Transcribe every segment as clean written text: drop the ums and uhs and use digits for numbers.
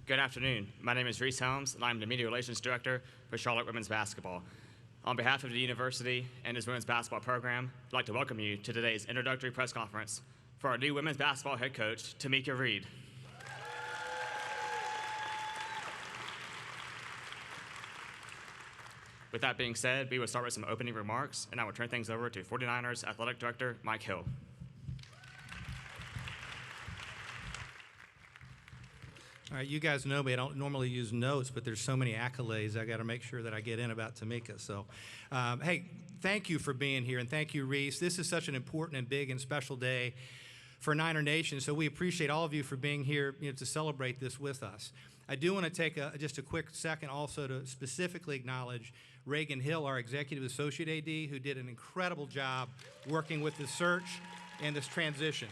Good afternoon. My name is Reese Helms, and I'm the Media Relations Director for Charlotte Women's Basketball. On behalf of the university and its women's basketball program, I'd like to welcome you to today's introductory press conference for our new women's basketball head coach, Tomekia Reed. With that being said, we will start with some opening remarks, and I will turn things over to 49ers Athletic Director Mike Hill. All right, you guys know me. I don't normally use notes, but there's so many accolades. I got to make sure that I get in about Tomekia. So, hey, thank you for being here, and thank you, Reese. This is such an important and big and special day for Niner Nation, so we appreciate all of you for being here, to celebrate this with us. I do want to take just a quick second also to specifically acknowledge Reagan Hill, our Executive Associate AD, who did an incredible job working with the search and this transition.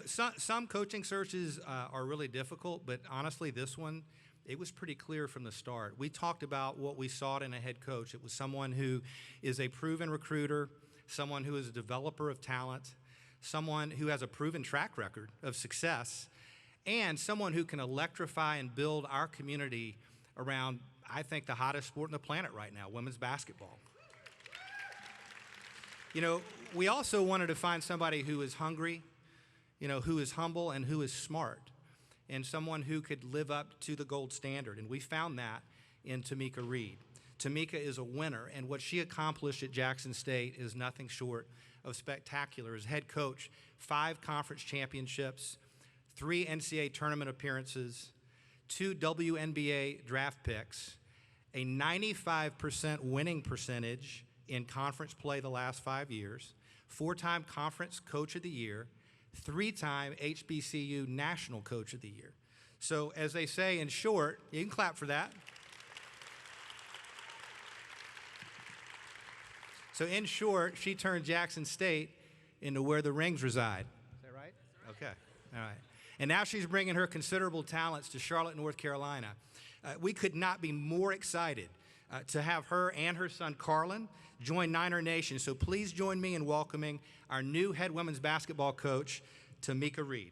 Some coaching searches are really difficult, but honestly, this one, it was pretty clear from the start. We talked about what we sought in a head coach. It was someone who is a proven recruiter, someone who is a developer of talent, someone who has a proven track record of success, and someone who can electrify and build our community around, I think, the hottest sport on the planet right now, women's basketball. We also wanted to find somebody who is hungry, who is humble and who is smart, and someone who could live up to the gold standard. And we found that in Tomekia Reed. Tomekia is a winner, and what she accomplished at Jackson State is nothing short of spectacular. As head coach, 5 conference championships, 3 NCAA tournament appearances, 2 WNBA draft picks, a 95% winning percentage in conference play the last 5 years, 4-time conference coach of the year, 3-time HBCU National Coach of the Year. So as they say in short, you can clap for that. So in short, she turned Jackson State into where the rings reside. Is that right? Okay, all right. And now she's bringing her considerable talents to Charlotte, North Carolina. We could not be more excited to have her and her son Carlin join Niner Nation. So please join me in welcoming our new head women's basketball coach, Tomekia Reed.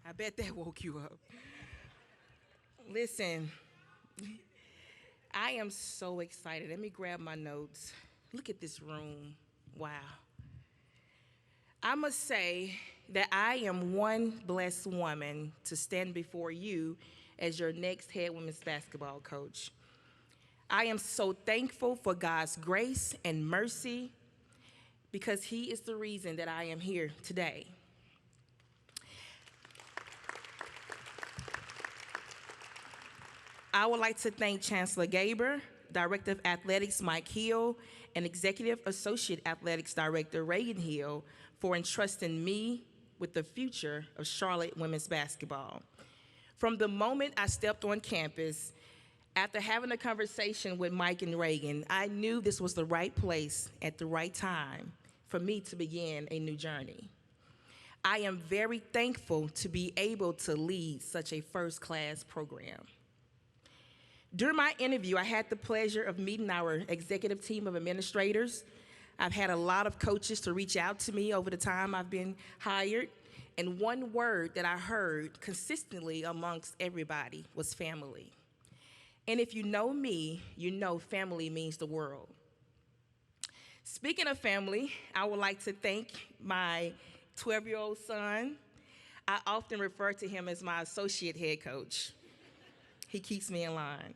I bet that woke you up. Listen, I am so excited. Let me grab my notes. Look at this room. Wow. I must say that I am one blessed woman to stand before you as your next head women's basketball coach. I am so thankful for God's grace and mercy because He is the reason that I am here today. I would like to thank Chancellor Gaber, Director of Athletics Mike Hill, and Executive Associate Athletics Director Reagan Hill for entrusting me with the future of Charlotte women's basketball. From the moment I stepped on campus, after having a conversation with Mike and Reagan, I knew this was the right place at the right time for me to begin a new journey. I am very thankful to be able to lead such a first-class program. During my interview, I had the pleasure of meeting our executive team of administrators. I've had a lot of coaches to reach out to me over the time I've been hired, and one word that I heard consistently amongst everybody was family. And if you know me, you know family means the world. Speaking of family, I would like to thank my 12-year-old son. I often refer to him as my associate head coach. He keeps me in line.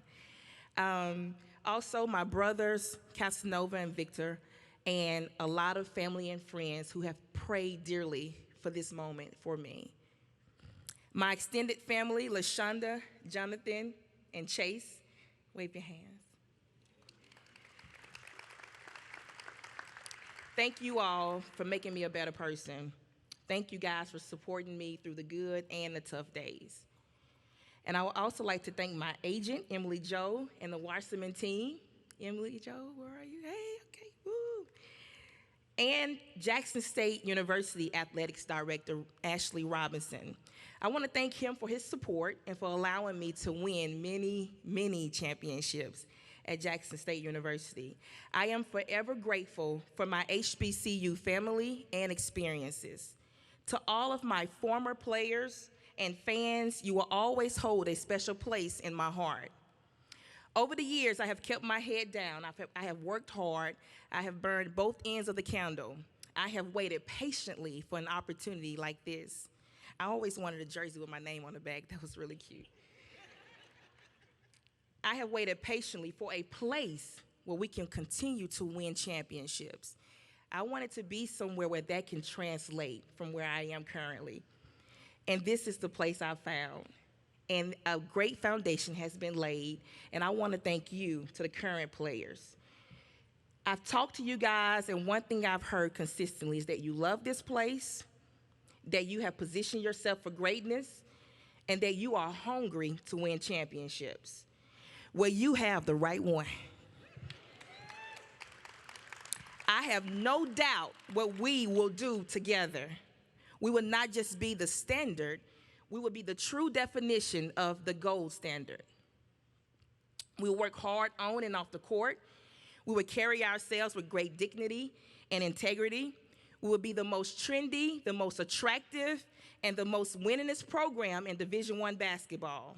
Also, my brothers, Casanova and Victor, and a lot of family and friends who have prayed dearly for this moment for me. My extended family, LaShonda, Jonathan, and Chase, wave your hands. Thank you all for making me a better person. Thank you guys for supporting me through the good and the tough days. And I would also like to thank my agent, Emily Joe, and the Wasserman team. Emily Joe, where are you? Hey, okay, woo. And Jackson State University Athletics Director, Ashley Robinson. I want to thank him for his support and for allowing me to win many, many championships at Jackson State University. I am forever grateful for my HBCU family and experiences. To all of my former players and fans, you will always hold a special place in my heart. Over the years, I have kept my head down. I have worked hard. I have burned both ends of the candle. I have waited patiently for an opportunity like this. I always wanted a jersey with my name on the back. That was really cute. I have waited patiently for a place where we can continue to win championships. I wanted to be somewhere where that can translate from where I am currently. And this is the place I found. And a great foundation has been laid, and I want to thank you, to the current players. I've talked to you guys, and one thing I've heard consistently is that you love this place, that you have positioned yourself for greatness, and that you are hungry to win championships. Well, you have the right one. I have no doubt what we will do together. We will not just be the standard, we will be the true definition of the gold standard. We will work hard on and off the court. We will carry ourselves with great dignity and integrity. We will be the most trendy, the most attractive, and the most winningest program in Division I basketball.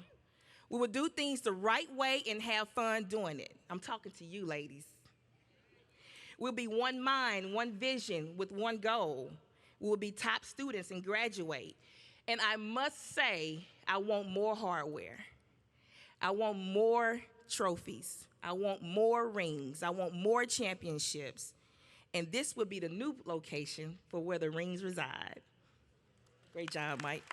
We will do things the right way and have fun doing it. I'm talking to you, ladies. We'll be one mind, one vision with one goal. We will be top students and graduate. And I must say, I want more hardware. I want more trophies. I want more rings. I want more championships. And this will be the new location for where the rings reside. Great job, Mike.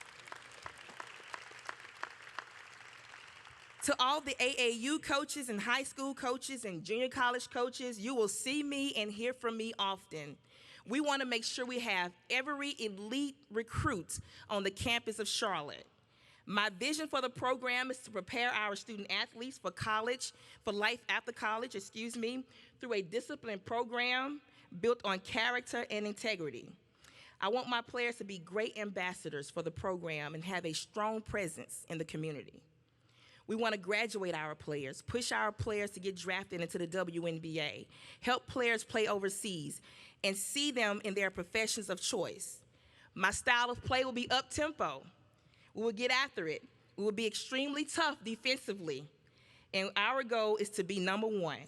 To all the AAU coaches and high school coaches and junior college coaches, you will see me and hear from me often. We want to make sure we have every elite recruit on the campus of Charlotte. My vision for the program is to prepare our student athletes for college, for life after college, through a disciplined program built on character and integrity. I want my players to be great ambassadors for the program and have a strong presence in the community. We want to graduate our players, push our players to get drafted into the WNBA, help players play overseas, and see them in their professions of choice. My style of play will be up-tempo. We will get after it. We will be extremely tough defensively, and our goal is to be number one.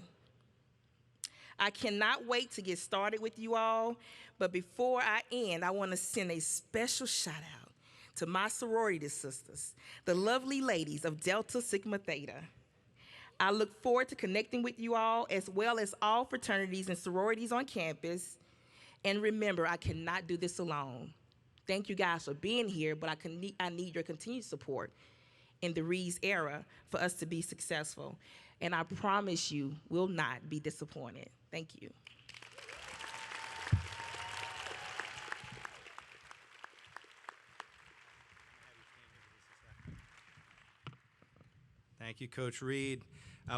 I cannot wait to get started with you all, but before I end, I want to send a special shout-out to my sorority sisters, the lovely ladies of Delta Sigma Theta. I look forward to connecting with you all, as well as all fraternities and sororities on campus. And remember, I cannot do this alone. Thank you guys for being here, but I need your continued support in the Reed's era for us to be successful. And I promise you, will not be disappointed. Thank you. Thank you, Coach Reed.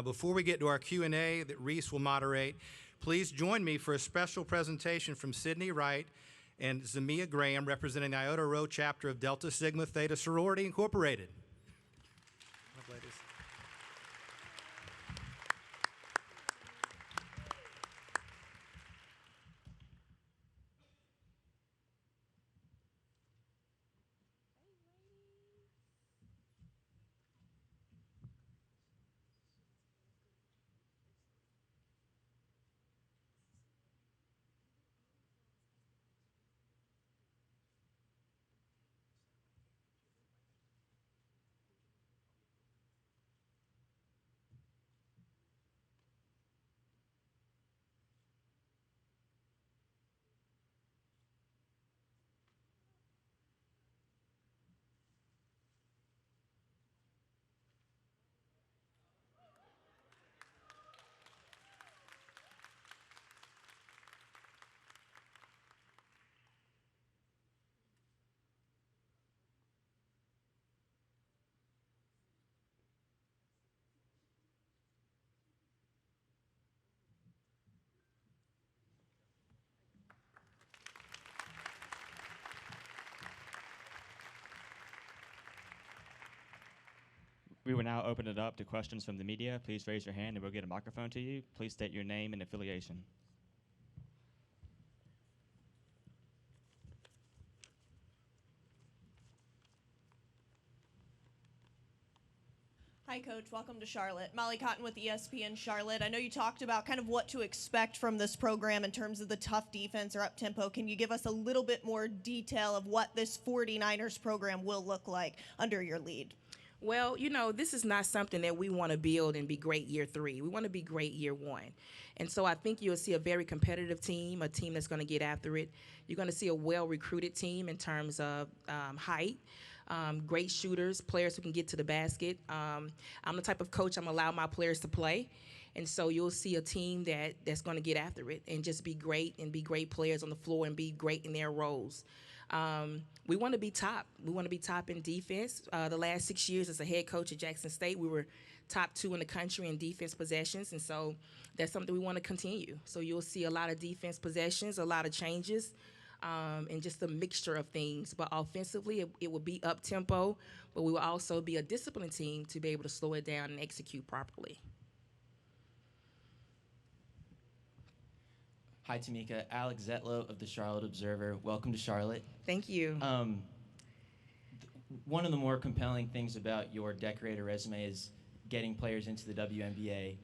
Before we get to our Q&A that Reese will moderate, please join me for a special presentation from Sydney Wright and Zamia Graham, representing the Iota Rho chapter of Delta Sigma Theta Sorority Incorporated. Ladies. We will now open it up to questions from the media. Please raise your hand and we'll get a microphone to you. Please state your name and affiliation. Hi, Coach. Welcome to Charlotte. Molly Cotton with ESPN Charlotte. I know you talked about kind of what to expect from this program in terms of the tough defense or up-tempo. Can you give us a little bit more detail of what this 49ers program will look like under your lead? Well, this is not something that we want to build and be great year 3. We want to be great year 1. And so I think you'll see a very competitive team, a team that's going to get after it. You're going to see a well-recruited team in terms of height. Great shooters, players who can get to the basket. I'm the type of coach I'm allow my players to play. And so you'll see a team that's going to get after it and just be great and be great players on the floor and be great in their roles. We want to be top. We want to be top in defense. The last 6 years as a head coach at Jackson State, we were top 2 in the country in defense possessions. And so that's something we want to continue. So you'll see a lot of defense possessions, a lot of changes. And just a mixture of things. But offensively, it will be up-tempo, but we will also be a disciplined team to be able to slow it down and execute properly. Hi, Tomekia. Alex Zetlow of the Charlotte Observer. Welcome to Charlotte. Thank you. One of the more compelling things about your decorator resume is getting players into the WNBA.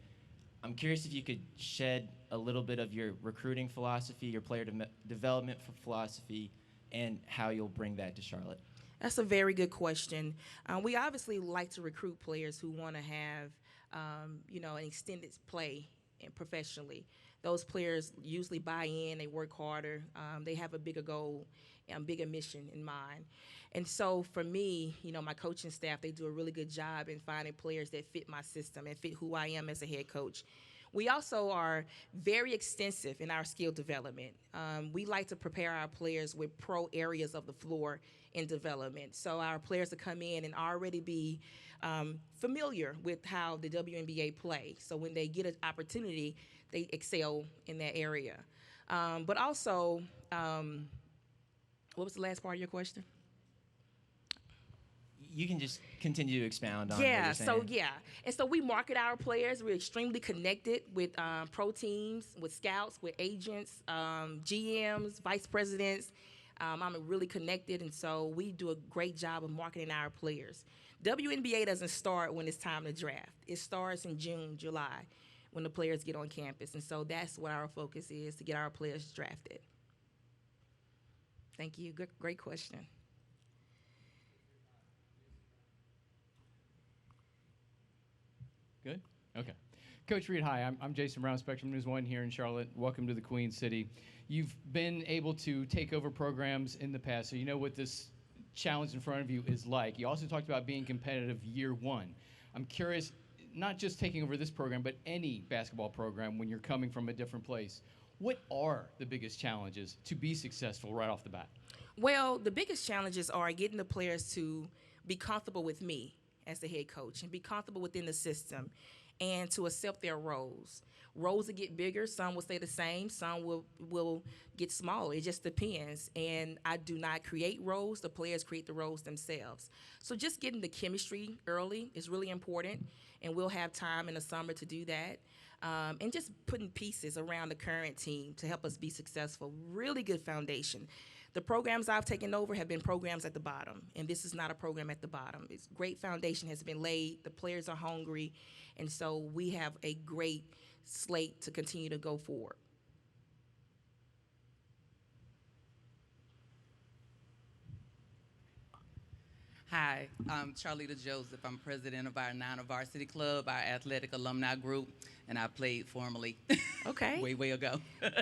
I'm curious if you could shed a little bit of your recruiting philosophy, your player development philosophy, and how you'll bring that to Charlotte. That's a very good question. We obviously like to recruit players who want to have, an extended play and professionally. Those players usually buy in, they work harder, they have a bigger goal and bigger mission in mind. And so for me, my coaching staff, they do a really good job in finding players that fit my system and fit who I am as a head coach. We also are very extensive in our skill development. We like to prepare our players with pro areas of the floor in development. So our players will come in and already be familiar with how the WNBA play. So when they get an opportunity, they excel in that area. But also, what was the last part of your question? You can just continue to expound on what you're saying. And so we market our players. We're extremely connected with pro teams, with scouts, with agents, GMs, vice presidents. I'm really connected, and so we do a great job of marketing our players. WNBA doesn't start when it's time to draft. It starts in June, July, when the players get on campus, and so that's what our focus is, to get our players drafted. Thank you. Great question. Good? Okay. Coach Reed, hi. I'm Jason Brown, Spectrum News 1 here in Charlotte. Welcome to the Queen City. You've been able to take over programs in the past, so you know what this challenge in front of you is like. You also talked about being competitive year 1. I'm curious, not just taking over this program, but any basketball program when you're coming from a different place. What are the biggest challenges to be successful right off the bat? Well, the biggest challenges are getting the players to be comfortable with me as the head coach and be comfortable within the system and to accept their roles. Roles will get bigger, some will stay the same, some will get smaller. It just depends. And I do not create roles, the players create the roles themselves. So just getting the chemistry early is really important, and we'll have time in the summer to do that. And just putting pieces around the current team to help us be successful. Really good foundation. The programs I've taken over have been programs at the bottom, and this is not a program at the bottom. It's great foundation has been laid. The players are hungry, and so we have a great slate to continue to go forward. Hi, I'm Charlita Joseph. I'm president of our Niner Varsity Club, our athletic alumni group, and I played formally. Okay. way ago.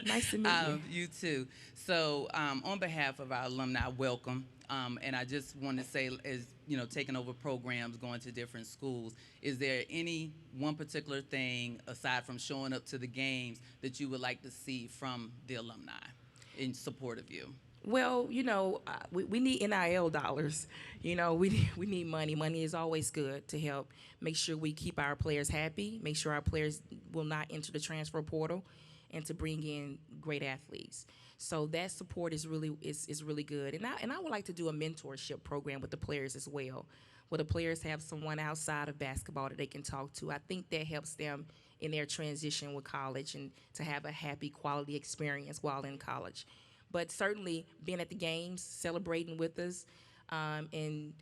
Nice to meet you. You too. So on behalf of our alumni, welcome. And I just want to say, as you know, taking over programs, going to different schools, is there any one particular thing, aside from showing up to the games, that you would like to see from the alumni in support of you? Well, we need NIL dollars. We need money. Money is always good to help make sure we keep our players happy, make sure our players will not enter the transfer portal, and to bring in great athletes. So that support is really good. And I would like to do a mentorship program with the players as well. where the players have someone outside of basketball that they can talk to. I think that helps them in their transition with college and to have a happy, quality experience while in college. But certainly being at the games, celebrating with us, and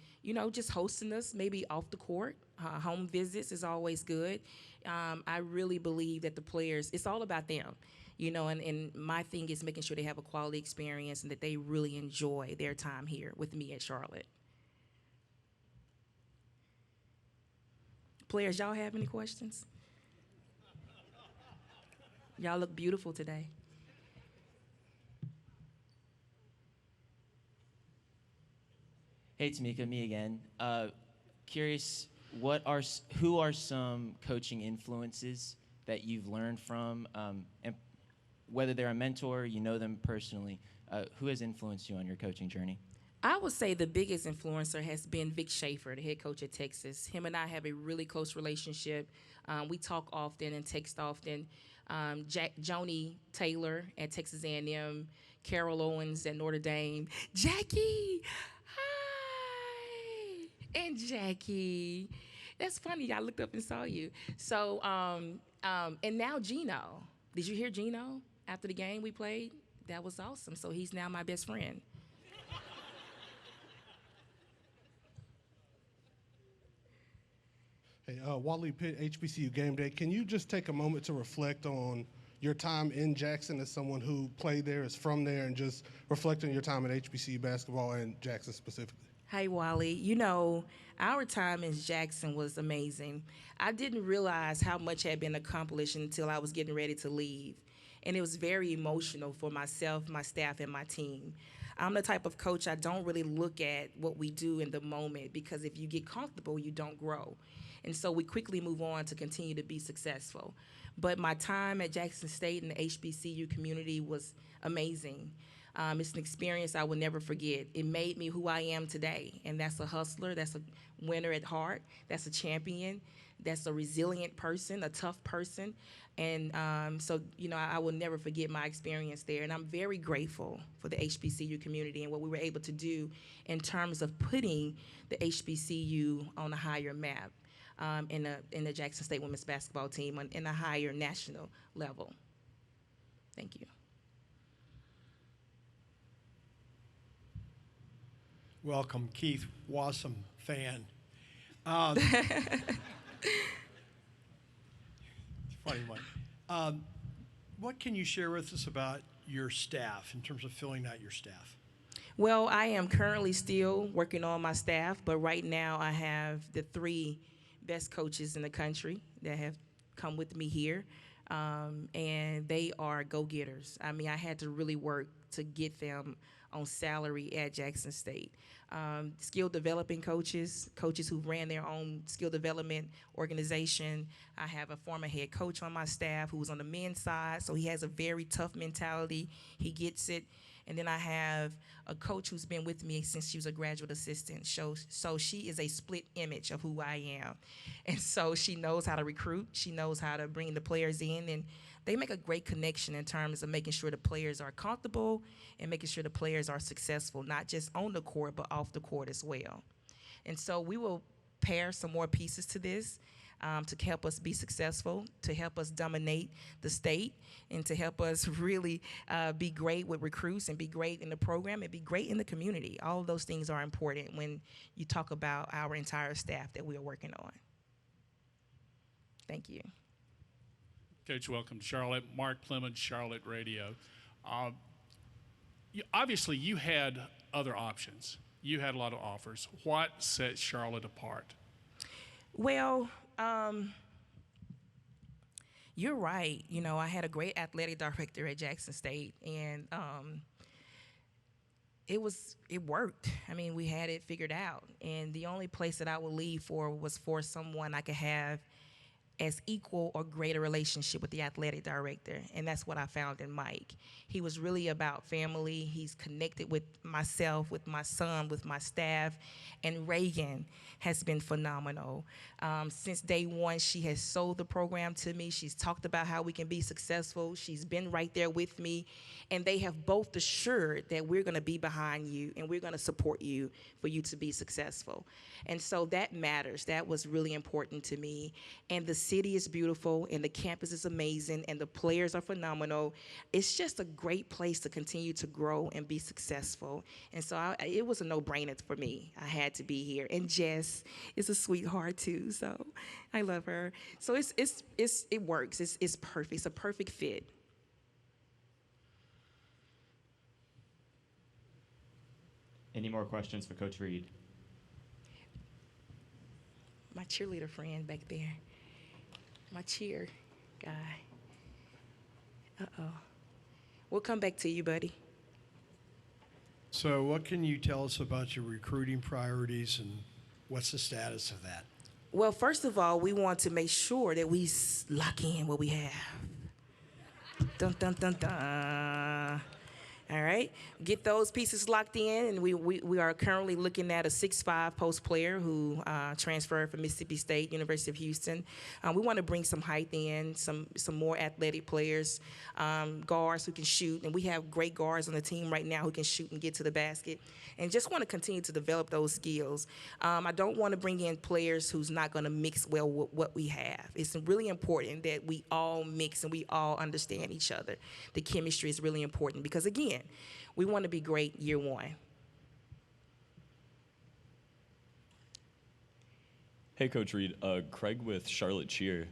just hosting us maybe off the court. Home visits is always good. I really believe that the players, it's all about them. And my thing is making sure they have a quality experience and that they really enjoy their time here with me at Charlotte. Players, y'all have any questions? Y'all look beautiful today. Hey, Tomekia, me again. Curious, who are some coaching influences that you've learned from, and whether they're a mentor, you know them personally, who has influenced you on your coaching journey? I would say the biggest influencer has been Vic Schaefer, the head coach at Texas. Him and I have a really close relationship. We talk often and text often. Joni Taylor at Texas A&M, Carol Owens at Notre Dame. Jackie, hi, and Jackie. That's funny. I looked up and saw you. So, and now Gino. Did you hear Gino after the game we played? That was awesome. So he's now my best friend. Hey, Wally Pitt, HBCU Game Day. Can you just take a moment to reflect on your time in Jackson as someone who played there, is from there, and just reflect on your time at HBCU basketball and Jackson specifically? Hey, Wally. Our time in Jackson was amazing. I didn't realize how much had been accomplished until I was getting ready to leave. And it was very emotional for myself, my staff, and my team. I'm the type of coach, I don't really look at what we do in the moment, because if you get comfortable, you don't grow. And so we quickly move on to continue to be successful. But my time at Jackson State and the HBCU community was amazing. It's an experience I will never forget. It made me who I am today, and that's a hustler, that's a winner at heart, that's a champion, that's a resilient person, a tough person. And I will never forget my experience there. And I'm very grateful for the HBCU community and what we were able to do in terms of putting the HBCU on a higher map. In the Jackson State women's basketball team in a higher national level. Thank you. Welcome, Keith Wassam fan. Funny one. What can you share with us about your staff in terms of filling out your staff? Well, I am currently still working on my staff, but right now I have the 3 best coaches in the country that have come with me here, and they are go-getters. I mean, I had to really work to get them on salary at Jackson State. Skill developing coaches who ran their own skill development organization. I have a former head coach on my staff who was on the men's side, so he has a very tough mentality. He gets it. And then I have a coach who's been with me since she was a graduate assistant. So she is a split image of who I am. And so she knows how to recruit. She knows how to bring the players in. And they make a great connection in terms of making sure the players are comfortable and making sure the players are successful, not just on the court, but off the court as well. And so we will pair some more pieces to this. To help us be successful, to help us dominate the state, and to help us really be great with recruits and be great in the program and be great in the community. All of those things are important when you talk about our entire staff that we are working on. Thank you. Coach, welcome to Charlotte. Mark Clemens, Charlotte Radio. Obviously, you had other options. You had a lot of offers. What sets Charlotte apart? Well, you're right. I had a great athletic director at Jackson State, and it worked. I mean, we had it figured out, and the only place that I would leave for was for someone I could have as equal or greater relationship with the athletic director, and that's what I found in Mike. He was really about family. He's connected with myself, with my son, with my staff, and Reagan has been phenomenal. Since day one, she has sold the program to me. She's talked about how we can be successful. She's been right there with me, and they have both assured that we're gonna be behind you and we're gonna support you for you to be successful. And so that matters. That was really important to me. And the city is beautiful, and the campus is amazing, and the players are phenomenal. It's just a great place to continue to grow and be successful. And so it was a no-brainer for me. I had to be here. And Jess is a sweetheart too, so I love her. So it works. It's perfect. It's a perfect fit. Any more questions for Coach Reed? My cheerleader friend back there. My cheer guy. Uh-oh. We'll come back to you, buddy. So what can you tell us about your recruiting priorities and what's the status of that? Well, first of all, we want to make sure that we lock in what we have. Dun, dun, dun, dun. All right, get those pieces locked in, and we are currently looking at a 6'5" post player who transferred from Mississippi State, University of Houston. We want to bring some height in, some more athletic players, guards who can shoot, and we have great guards on the team right now who can shoot and get to the basket, and just want to continue to develop those skills. I don't want to bring in players who's not going to mix well with what we have. It's really important that we all mix and we all understand each other. The chemistry is really important because, again, we want to be great year one. Hey, Coach Reed. Craig with Charlotte Cheer.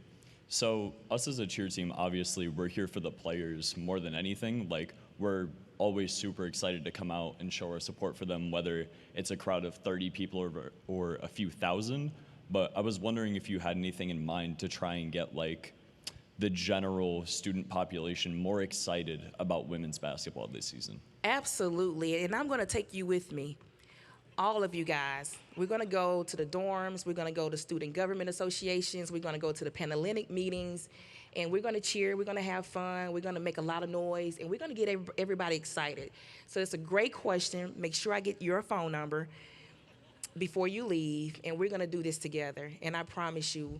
So us as a cheer team, obviously, we're here for the players more than anything. Like, we're always super excited to come out and show our support for them, whether it's a crowd of 30 people or a few thousand. But I was wondering if you had anything in mind to try and get, like, the general student population more excited about women's basketball this season? Absolutely, and I'm going to take you with me, all of you guys. We're going to go to the dorms, we're going to go to student government associations, we're going to go to the Panhellenic meetings, and we're going to cheer, we're going to have fun, we're going to make a lot of noise, and we're going to get everybody excited. So it's a great question. Make sure I get your phone number before you leave, and we're gonna do this together. And I promise you,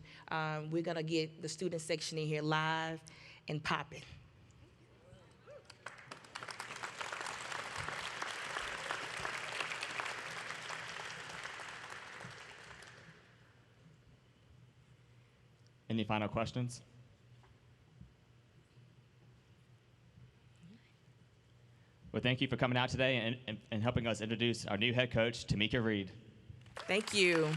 we're gonna get the student section in here live and popping. Any final questions? Well, thank you for coming out today and helping us introduce our new head coach, Tomekia Reed. Thank you.